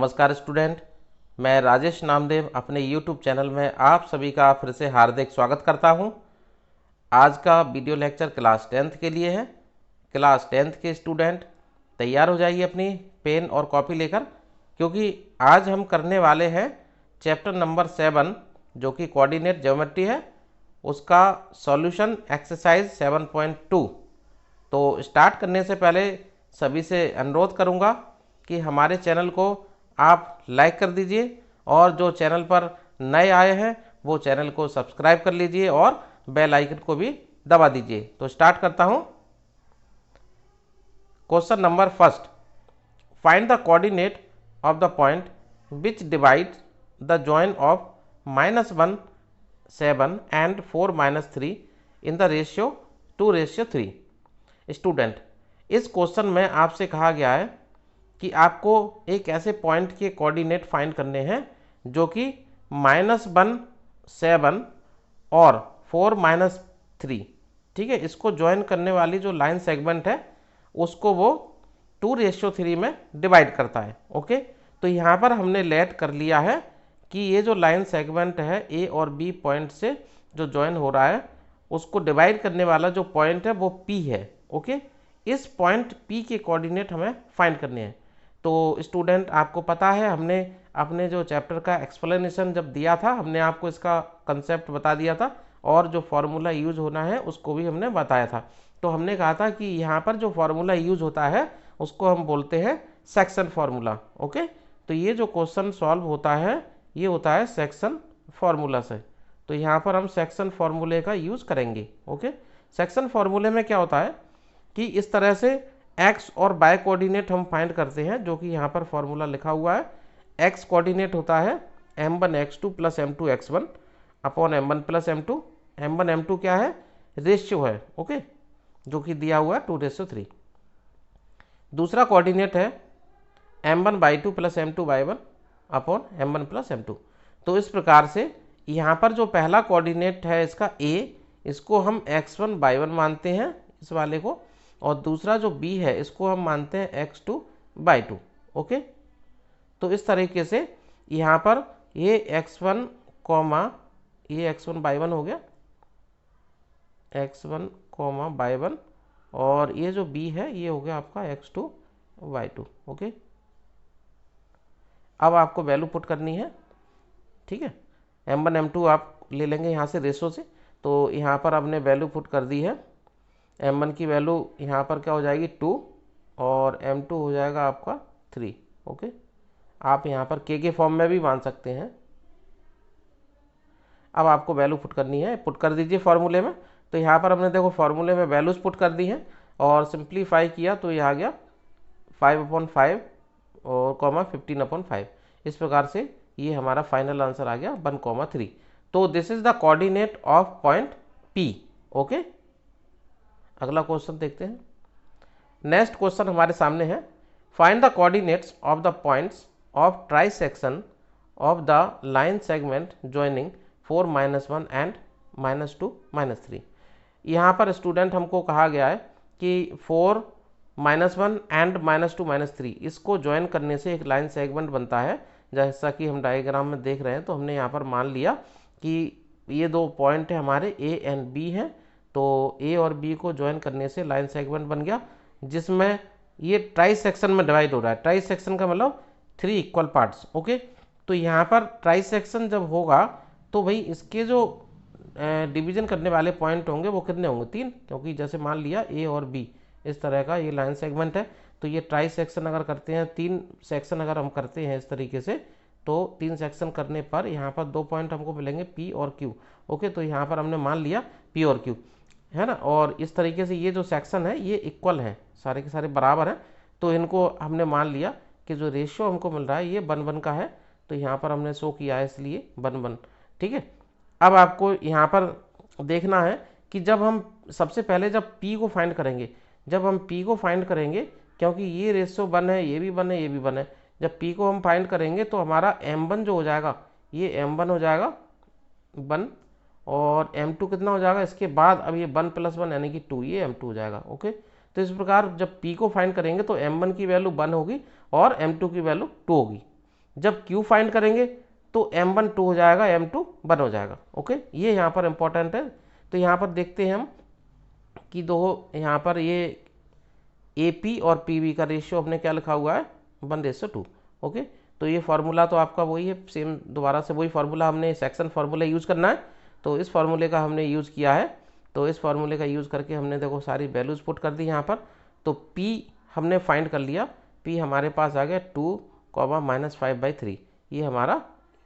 नमस्कार स्टूडेंट, मैं राजेश नामदेव अपने YouTube चैनल में आप सभी का फिर से हार्दिक स्वागत करता हूं। आज का वीडियो लेक्चर क्लास 10th के लिए है। क्लास 10th के स्टूडेंट तैयार हो जाइए अपनी पेन और कॉपी लेकर, क्योंकि आज हम करने वाले हैं चैप्टर नंबर 7 जो कि कोऑर्डिनेट ज्योमेट्री है, उसका सॉल्यूशन एक्सरसाइज 7.2। तो स्टार्ट करने से पहले सभी से अनुरोध करूंगा कि हमारे चैनल को आप लाइक कर दीजिए और जो चैनल पर नए आए हैं वो चैनल को सब्सक्राइब कर लीजिए और बेल आइकन को भी दबा दीजिए। तो स्टार्ट करता हूं। Question number first, find the coordinate of the point which divide the join of -1 7 and 4 3 in the ratio 2:3। Student, इस क्वेश्चन में आपसे कहा गया है कि आपको एक ऐसे पॉइंट के कोऑर्डिनेट फाइंड करने हैं जो कि -1 7 और 4 3, ठीक है, इसको ज्वाइन करने वाली जो लाइन सेगमेंट है उसको वो 2:3 में डिवाइड करता है। ओके, तो यहाँ पर हमने लेट कर लिया है कि ये जो लाइन सेगमेंट है ए और बी पॉइंट से जो ज्वाइन हो रहा है उसको डिवाइड करने वाला जो पॉइंट है वो पी है। ओके, इस पॉइंट पी के कोऑर्डिनेट हमें फाइंड करने हैं। तो स्टूडेंट, आपको पता है हमने अपने जो चैप्टर का एक्सप्लेनेशन जब दिया था हमने आपको इसका कंसेप्ट बता दिया था और जो फार्मूला यूज होना है उसको भी हमने बताया था। तो हमने कहा था कि यहाँ पर जो फार्मूला यूज होता है उसको हम बोलते हैं सेक्शन फार्मूला। ओके, तो ये जो क्वेश्चन सॉल्व होता है ये होता है सेक्शन फार्मूला से। तो यहाँ पर हम सेक्शन फार्मूले का यूज करेंगे। ओके, सेक्शन फार्मूले में क्या होता है कि इस तरह से एक्स और वाई कोऑर्डिनेट हम फाइंड करते हैं, जो कि यहाँ पर फॉर्मूला लिखा हुआ है। एक्स कोऑर्डिनेट होता है m1 x2 plus m2 x1 upon m1 plus m2। m1 m2 क्या है? रेशियो है। ओके, जो कि दिया हुआ है 2:3। दूसरा कोऑर्डिनेट है m1 y2 plus m2 y1 upon m1 plus m2। तो इस प्रकार से यहाँ पर जो पहला कोऑर्डिनेट है इसका a, इसको हम x1 y1 मानते हैं इस वाले को, और दूसरा जो b है इसको हम मानते हैं x2 y2। ओके, तो इस तरीके से यहाँ पर ये x1 ये x1 y1 हो गया, x1 y1, और ये जो b है ये हो गया आपका x2 y2। ओके, अब आपको वैल्यू पुट करनी है। ठीक है, m1 m2 आप ले लेंगे यहाँ से रेशो से। तो यहाँ पर आपने वैल्यू पुट कर दी है। m1 की वैल्यू यहाँ पर क्या हो जाएगी 2 और m2 हो जाएगा आपका 3। ओके, आप यहाँ पर के फॉर्म में भी मान सकते हैं। अब आपको वैल्यू पुट करनी है, पुट कर दीजिए फार्मूले में। तो यहाँ पर हमने देखो फार्मूले में वैल्यूज पुट कर दी हैं और सिंप्लीफाई किया तो ये आ गया 5/5 और 15/5। इस प्रकार से ये हमारा फाइनल आंसर आ गया 1,3। तो this is the coordinate of point P। Okay, अगला क्वेश्चन देखते हैं। नेक्स्ट क्वेश्चन हमारे सामने है, find the coordinates of the points of trisection of the line segment joining 4 -1 and -2 -3। यहाँ पर स्टूडेंट हमको कहा गया है कि 4 -1 एंड -2 -3 इसको ज्वाइन करने से एक लाइन सेगमेंट बनता है। जैसा कि हम डायग्राम में देख रहे हैं, तो हमने यहाँ पर मान लिया कि ये दो पॉइंट है हमारे A एंड B हैं। तो A और B को ज्वाइन करने से लाइन सेगमेंट बन गया जिसमें ये ट्राई सेक्शन में डिवाइड हो रहा है। ट्राई सेक्शन का मतलब 3 इक्वल पार्ट्स। ओके, तो यहाँ पर ट्राई सेक्शन जब होगा तो भाई इसके जो डिवीजन करने वाले पॉइंट होंगे वो कितने होंगे? 3, क्योंकि जैसे मान लिया A और B इस तरह का ये लाइन सेगमेंट है। तो ये ट्राई सेक्शन अगर करते हैं, 3 सेक्शन अगर हम करते हैं इस तरीके से, तो 3 सेक्शन करने पर यहाँ पर 2 पॉइंट हमको मिलेंगे P और Q। ओके, तो यहाँ पर हमने मान लिया P और Q है ना, और इस तरीके से ये जो सेक्शन है ये इक्वल है, सारे के सारे बराबर हैं। तो इनको हमने मान लिया कि जो रेशियो हमको मिल रहा है ये 1:1 का है। तो यहाँ पर हमने शो किया है इसलिए 1:1। ठीक है, अब आपको यहाँ पर देखना है कि जब हम सबसे पहले जब P को फाइंड करेंगे, क्योंकि ये रेशियो 1 है, ये भी 1 है, ये भी 1 है। जब P को हम फाइंड करेंगे तो हमारा m1 जो हो जाएगा ये m1 हो जाएगा 1, और m2 कितना हो जाएगा इसके बाद, अब ये 1 + 1 यानी कि 2, ये m2 हो जाएगा। ओके, तो इस प्रकार जब P को फाइंड करेंगे तो m1 की वैल्यू 1 होगी और m2 की वैल्यू 2 होगी। जब Q फाइंड करेंगे तो M1 2 हो जाएगा, M2 1 हो जाएगा। ओके, ये यहाँ पर इंपॉर्टेंट है। तो यहाँ पर देखते हैं हम कि दो यहाँ पर ये AP और PB का रेशियो हमने क्या लिखा हुआ है, 1:2। ओके, तो ये फार्मूला तो आपका वही है, सेम दोबारा से वही फार्मूला हमने सेक्शन फार्मूला यूज़ करना है। तो इस फार्मूले का हमने यूज़ किया है। तो इस फार्मूले का यूज़ करके हमने देखो सारी वैल्यूज़ पुट कर दी यहाँ पर। तो P हमने फाइंड कर लिया, P हमारे पास आ गया 2, -5/3। ये हमारा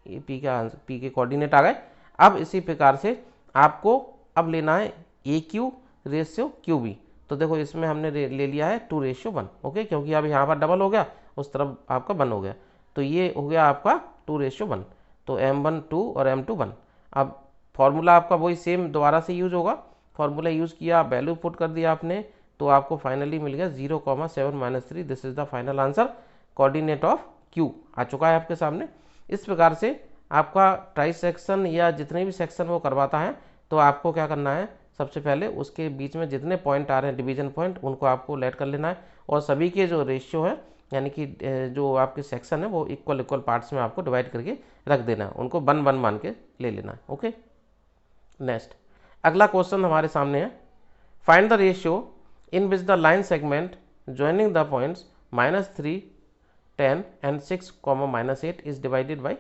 ये P का P के कोऑर्डिनेट आ गए। अब इसी प्रकार से आपको अब लेना है AQ रेशियो QB। तो देखो इसमें हमने ले लिया है 2:1। ओके, क्योंकि अब यहाँ पर डबल हो गया, उस तरफ आपका 1 हो गया। तो ये हो गया आपका 2:1। तो M1 2 और M2 1। अब फॉर्मूला आपका वही सेम दोबारा से यूज होगा। फॉर्मूला यूज़ किया, वैल्यू पुट कर दिया आपने, तो आपको फाइनली मिल गया 0,7 - 3। This is the final answer. Coordinate of Q आ चुका है आपके सामने। इस प्रकार से आपका ट्राई सेक्शन या जितने भी सेक्शन वो करवाता है, तो आपको क्या करना है, सबसे पहले उसके बीच में जितने पॉइंट आ रहे हैं डिवीजन पॉइंट, उनको आपको लेट कर लेना है, और सभी के जो रेशियो है यानी कि जो आपके सेक्शन है वो इक्वल पार्ट्स में आपको डिवाइड करके रख देना है, उनको 1 1 मान के ले लेना है। ओके, नेक्स्ट अगला क्वेश्चन हमारे सामने है, find the ratio in which the line segment joining the points -3, 10 and 6, -8 is divided by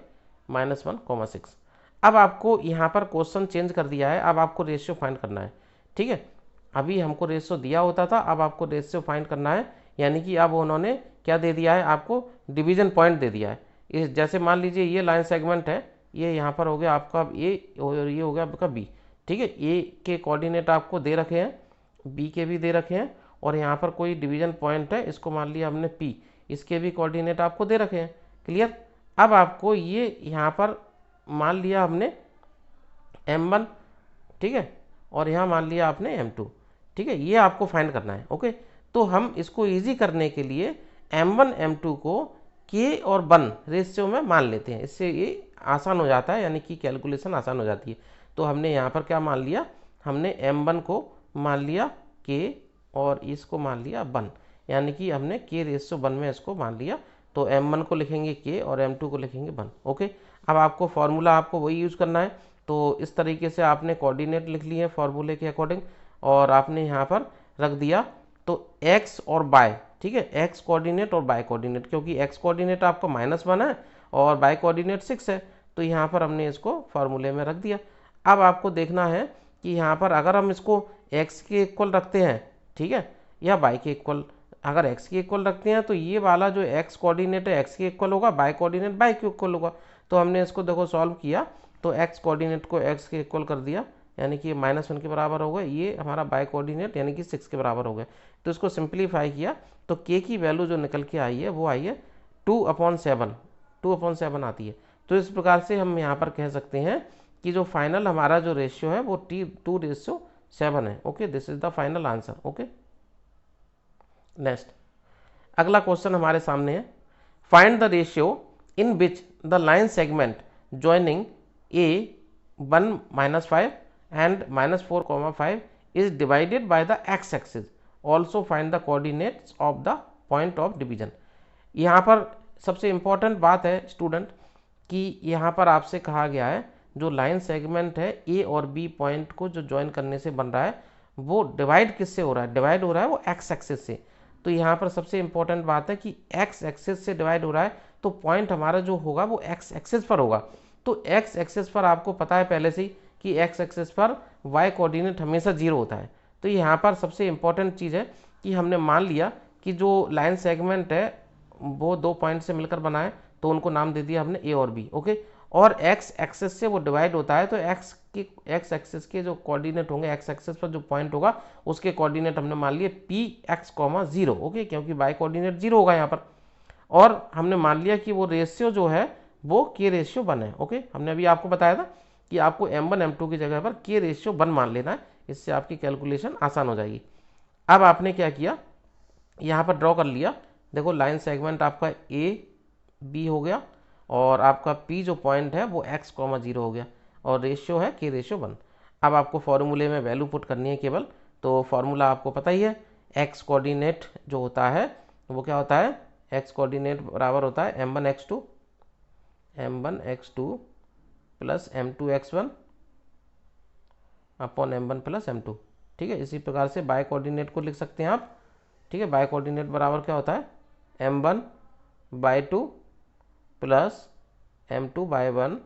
-1, 6। अब आपको यहाँ पर क्वेश्चन चेंज कर दिया है, अब आपको रेशियो फाइंड करना है। ठीक है, अभी हमको रेशियो दिया होता था, अब आपको रेशियो फाइंड करना है। यानी कि अब उन्होंने क्या दे दिया है, आपको डिवीजन पॉइंट दे दिया है। इस जैसे मान लीजिए ये लाइन सेगमेंट है, ये यहाँ पर हो गया आपका A और ये हो गया आपका B। ठीक है, A के कोऑर्डिनेट आपको दे रखे हैं, B के भी दे रखे हैं, और यहाँ पर कोई डिवीजन पॉइंट है, इसको मान लिया हमने P, इसके भी कोऑर्डिनेट आपको दे रखे हैं। क्लियर। अब आपको ये यहाँ पर मान लिया हमने M1, ठीक है, और यहाँ मान लिया आपने M2। ठीक है, ये आपको फाइंड करना है। ओके, तो हम इसको इजी करने के लिए M1 M2 को K और 1 रेशियो में मान लेते हैं, इससे ये आसान हो जाता है, यानी कि कैलकुलेशन आसान हो जाती है। तो हमने यहाँ पर क्या मान लिया, हमने M1 को मान लिया K और इसको मान लिया 1, यानी कि हमने K/1 में इसको मान लिया। तो M1 को लिखेंगे K और M2 को लिखेंगे 1। ओके, अब आपको फॉर्मूला आपको वही यूज़ करना है। तो इस तरीके से आपने कोऑर्डिनेट लिख लिए फॉर्मूले के अकॉर्डिंग, और आपने यहाँ पर रख दिया। तो x और y, ठीक है, x कोऑर्डिनेट और y कोऑर्डिनेट, क्योंकि x कोऑर्डिनेट आपका -1 है और y कोऑर्डिनेट 6 है, तो यहाँ पर हमने इसको फार्मूले में रख दिया। अब आपको देखना है कि यहाँ पर अगर हम इसको x के इक्वल रखते हैं, ठीक है, या y के इक्वल, अगर x के इक्वल रखते हैं तो ये वाला जो x कोऑर्डिनेट है x के इक्वल होगा, y कोऑर्डिनेट y के इक्वल होगा। तो हमने इसको देखो सॉल्व किया, तो x कोऑर्डिनेट को x के इक्वल कर दिया, यानी कि -1 के बराबर हो गए, ये हमारा y कोऑर्डिनेट यानी कि 6 के बराबर हो गए। तो इसको सिंप्लीफाई किया तो k की वैल्यू जो निकल के आई है वो आई है 2/7, 2/7 आती है। तो इस प्रकार से हम यहाँ पर कह सकते हैं कि जो फाइनल हमारा जो रेशियो है वो 2:7 है। Okay, this is the final answer. Okay, next अगला क्वेश्चन हमारे सामने है, find the ratio in which the line segment joining A1 -5 and -4, 5 is divided by the x axis. Also find the coordinates of the point of division. यहाँ पर सबसे important बात है student कि यहाँ पर आपसे कहा गया है जो लाइन सेगमेंट है A और B पॉइंट को जो ज्वाइन करने से बन रहा है वो डिवाइड किससे हो रहा है, डिवाइड हो रहा है वो x एक्सिस से। तो यहाँ पर सबसे इम्पॉर्टेंट बात है कि x एक्सिस से डिवाइड हो रहा है, तो पॉइंट हमारा जो होगा वो x एक्सिस पर होगा। तो x एक्सिस पर आपको पता है पहले से ही कि x एक्सिस पर y कोऑर्डिनेट हमेशा 0 होता है। तो यहाँ पर सबसे इम्पॉर्टेंट चीज़ है कि हमने मान लिया कि जो लाइन सेगमेंट है वो 2 पॉइंट से मिलकर बना है, तो उनको नाम दे दिया हमने A और B। ओके, और x एक्सिस से वो डिवाइड होता है, तो x एक्सिस के जो कोऑर्डिनेट होंगे, x एक्सिस पर जो पॉइंट होगा उसके कोऑर्डिनेट हमने मान लिए Px, 0। ओके, क्योंकि y कोऑर्डिनेट 0 होगा यहाँ पर, और हमने मान लिया कि वो रेशियो जो है वो K/1 है। ओके, हमने अभी आपको बताया था कि आपको M1 M2 की जगह पर K/1 मान लेना है, इससे आपकी कैलकुलेशन आसान हो जाएगी। अब आपने क्या किया, यहाँ पर ड्रॉ कर लिया। देखो लाइन सेगमेंट आपका AB हो गया, और आपका P जो पॉइंट है वो x, 0 हो गया, और रेशियो है K/1। अब आपको फॉर्मूले में वैल्यू पुट करनी है केवल। तो फॉर्मूला आपको पता ही है, x कोऑर्डिनेट जो होता है वो क्या होता है, x कोऑर्डिनेट बराबर होता है M1 x2 m1 x2 plus m2 x1 upon m1 plus m2। ठीक है, इसी प्रकार से बाय कोऑर्डिनेट को लिख सकते हैं आप। ठीक है, बाय कोऑर्डिनेट बराबर क्या होता है m1/2 plus m2/1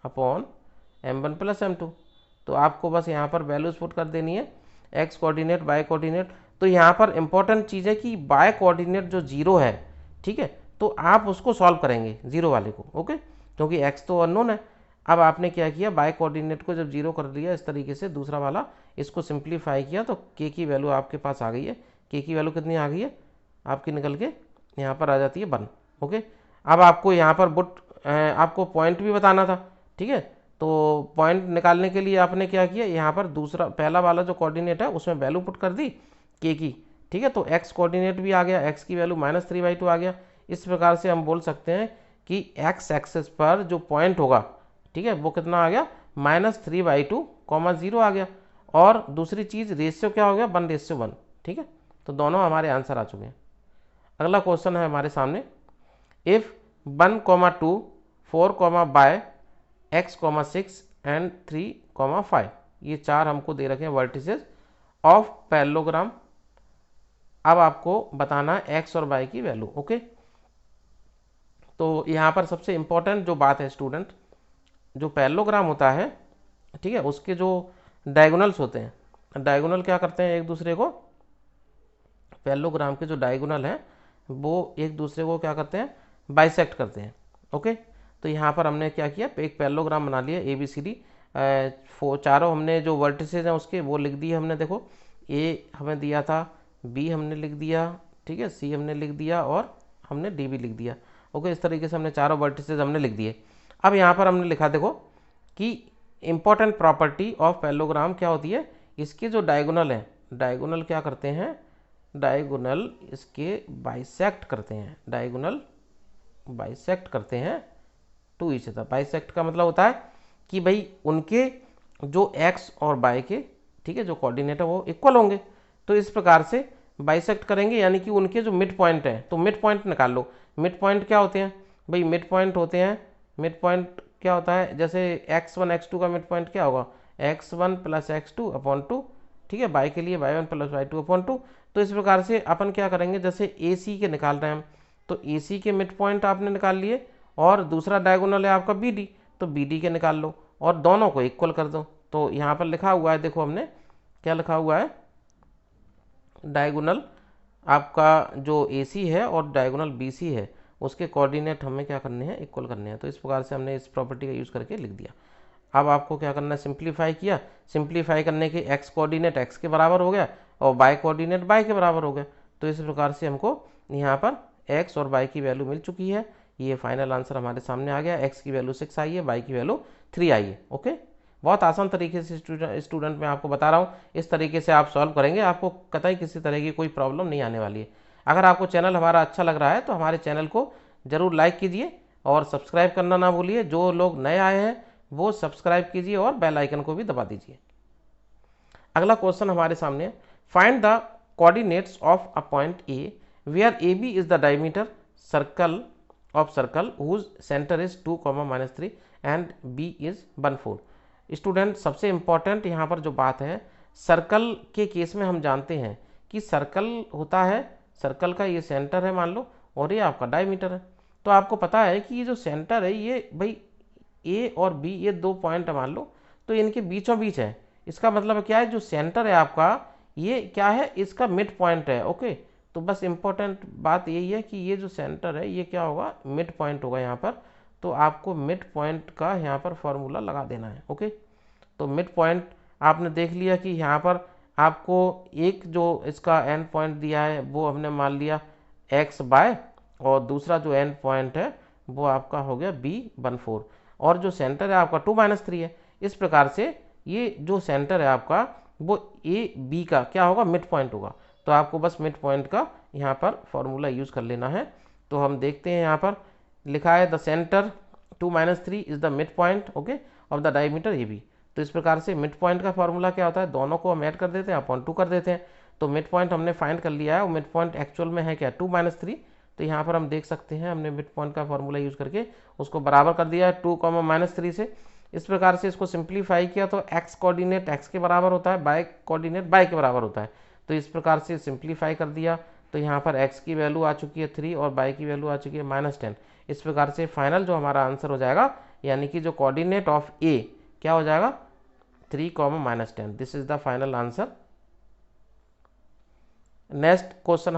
upon m1 plus m2। तो आपको बस यहाँ पर वैल्यूज पुट कर देनी है, एक्स कोऑर्डिनेट बाय कोऑर्डिनेट। तो यहाँ पर इंपॉर्टेंट चीज़ है कि बाय कोऑर्डिनेट जो जीरो है, ठीक है, तो आप उसको सॉल्व करेंगे जीरो वाले को, ओके, क्योंकि एक्स तो अननोन है। अब आपने क्या किया, बाय कोऑर्डिनेट को जब जीरो कर दिया इस तरीके से, दूसरा वाला इसको सिंप्लीफाई किया तो के की वैल्यू आपके पास आ गई है। के की वैल्यू कितनी आ गई है आपकी, निकल के यहाँ पर आ जाती है 1, ओके। अब आपको यहाँ पर आपको पॉइंट भी बताना था, ठीक है, तो पॉइंट निकालने के लिए आपने क्या किया, यहाँ पर दूसरा पहला वाला जो कोऑर्डिनेट है उसमें वैल्यू पुट कर दी के की, ठीक है, तो एक्स कोऑर्डिनेट भी आ गया, एक्स की वैल्यू -3/2 आ गया। इस प्रकार से हम बोल सकते हैं कि एक्स एक्सेस पर जो पॉइंट होगा, ठीक है, वो कितना आ गया, -3/2, 0 आ गया। और दूसरी चीज़ रेशियो क्या हो गया, 1:1, ठीक है, तो दोनों हमारे आंसर आ चुके हैं। अगला क्वेश्चन है हमारे सामने, इफ 1, 2, 4, x, 6 एंड 3, 5, ये चार हमको दे रखे हैं वर्टिसेस ऑफ पैरेललोग्राम। अब आपको बताना है x और y की वैल्यू, ओके। तो यहाँ पर सबसे इंपॉर्टेंट जो बात है स्टूडेंट, जो पैरेललोग्राम होता है, ठीक है, उसके जो डायगोनल्स होते हैं, डायगोनल क्या करते हैं एक दूसरे को, पैरेललोग्राम के जो डायगोनल हैं वो एक दूसरे को क्या करते हैं, बाइसेक्ट करते हैं, ओके। तो यहाँ पर हमने क्या किया, एक पैरेललोग्राम बना लिया ABCD, चारों हमने जो वर्टिसेज हैं उसके वो लिख दिए हमने। देखो A हमें दिया था, B हमने लिख दिया, ठीक है, C हमने लिख दिया और हमने D भी लिख दिया, ओके। इस तरीके से हमने चारों वर्टिसेज हमने लिख दिए। अब यहाँ पर हमने लिखा, देखो कि इंपॉर्टेंट प्रॉपर्टी ऑफ पैरेललोग्राम क्या होती है, इसके जो डायगोनल हैं, डायगोनल क्या करते हैं, डायगोनल इसके बाइसेक्ट करते हैं, डायगोनल बाइसेक्ट करते हैं टू ईच अदर। बाइसेक्ट का मतलब होता है कि भाई उनके जो एक्स और वाई के, ठीक है, जो कोऑर्डिनेट है वो इक्वल होंगे। तो इस प्रकार से बाइसेक्ट करेंगे, यानी कि उनके जो मिड पॉइंट है, तो मिड पॉइंट निकाल लो। मिड पॉइंट क्या होते हैं भाई, मिड पॉइंट होते हैं, मिड पॉइंट क्या होता है, जैसे x1 x2 का मिड पॉइंट क्या होगा, x1 + x2 अपॉन 2, ठीक है, y के लिए y1 + y2 अपॉन 2। तो इस प्रकार से अपन क्या करेंगे, जैसे AC के निकाल रहे हैं हम, तो AC के मिड पॉइंट आपने निकाल लिए, और दूसरा डायगोनल है आपका BD, तो BD के निकाल लो और दोनों को इक्वल कर दो। तो यहाँ पर लिखा हुआ है, देखो हमने क्या लिखा हुआ है, डायगोनल आपका जो AC है और डायगोनल BC है उसके कोऑर्डिनेट हमें क्या करने हैं, इक्वल करने हैं। तो इस प्रकार से हमने इस प्रॉपर्टी का यूज़ करके लिख दिया। अब आपको क्या करना है, सिंप्लीफाई किया, सिंप्लीफाई करने के x कोऑर्डिनेट x के बराबर हो गया और y कोऑर्डिनेट y के बराबर हो गया। तो इस प्रकार से हमको यहाँ पर x और y की वैल्यू मिल चुकी है। ये फाइनल आंसर हमारे सामने आ गया, x की वैल्यू 6 आई है, y की वैल्यू 3 आई है, ओके। बहुत आसान तरीके से स्टूडेंट मैं आपको बता रहा हूँ, इस तरीके से आप सॉल्व करेंगे, आपको कतई किसी तरह की कोई प्रॉब्लम नहीं आने वाली है। अगर आपको चैनल हमारा अच्छा लग रहा है तो हमारे चैनल को ज़रूर लाइक कीजिए और सब्सक्राइब करना ना भूलिए। जो लोग नए आए हैं वो सब्सक्राइब कीजिए और बेल आइकन को भी दबा दीजिए। अगला क्वेश्चन हमारे सामने है, find the coordinates of a point A where A B is the diameter circle of circle whose centre is 2, -3 and B is 1, 4। Student सबसे इंपॉर्टेंट यहाँ पर जो बात है, सर्कल के केस में हम जानते हैं कि सर्कल होता है, सर्कल का ये सेंटर है मान लो, और ये आपका डायमीटर है। तो आपको पता है कि ये जो सेंटर है ये भाई ए और बी, ये दो पॉइंट है मान लो, तो इनके बीचों बीच है। इसका मतलब क्या है, जो सेंटर है आपका ये क्या है, इसका मिड पॉइंट है, ओके। तो बस इंपॉर्टेंट बात यही है कि ये जो सेंटर है ये क्या होगा, मिड पॉइंट होगा यहाँ पर। तो आपको मिड पॉइंट का यहाँ पर फॉर्मूला लगा देना है, ओके। तो मिड पॉइंट आपने देख लिया कि यहाँ पर आपको एक जो इसका एंड पॉइंट दिया है वो हमने मान लिया x/, और दूसरा जो एंड पॉइंट है वो आपका हो गया B14, और जो सेंटर है आपका 2, -3 है। इस प्रकार से ये जो सेंटर है आपका वो AB का क्या होगा, मिड पॉइंट होगा। तो आपको बस मिड पॉइंट का यहाँ पर फॉर्मूला यूज़ कर लेना है। तो हम देखते हैं, यहाँ पर लिखा है the centre 2, -3 is the mid point, okay, of the diameter AB। तो इस प्रकार से मिड पॉइंट का फॉर्मूला क्या होता है, दोनों को हम ऐड कर देते हैं, अपॉन 2 कर देते हैं। तो मिड पॉइंट हमने फाइंड कर लिया है, और मिड पॉइंट एक्चुअल में है क्या, 2, -3। तो यहाँ पर हम देख सकते हैं हमने मिड पॉइंट का फॉर्मूला यूज करके उसको बराबर कर दिया है 2, -3 से। इस प्रकार से इसको सिंप्लीफाई किया तो x कोऑर्डिनेट x के बराबर होता है, y कोऑर्डिनेट y के बराबर होता है। तो इस प्रकार से सिंप्लीफाई कर दिया तो यहाँ पर x की वैल्यू आ चुकी है 3 और y की वैल्यू आ चुकी है -10। इस प्रकार से फाइनल जो हमारा आंसर हो जाएगा, यानी कि जो कोऑर्डिनेट ऑफ a क्या हो जाएगा 3, -10। This is the final answer. Next question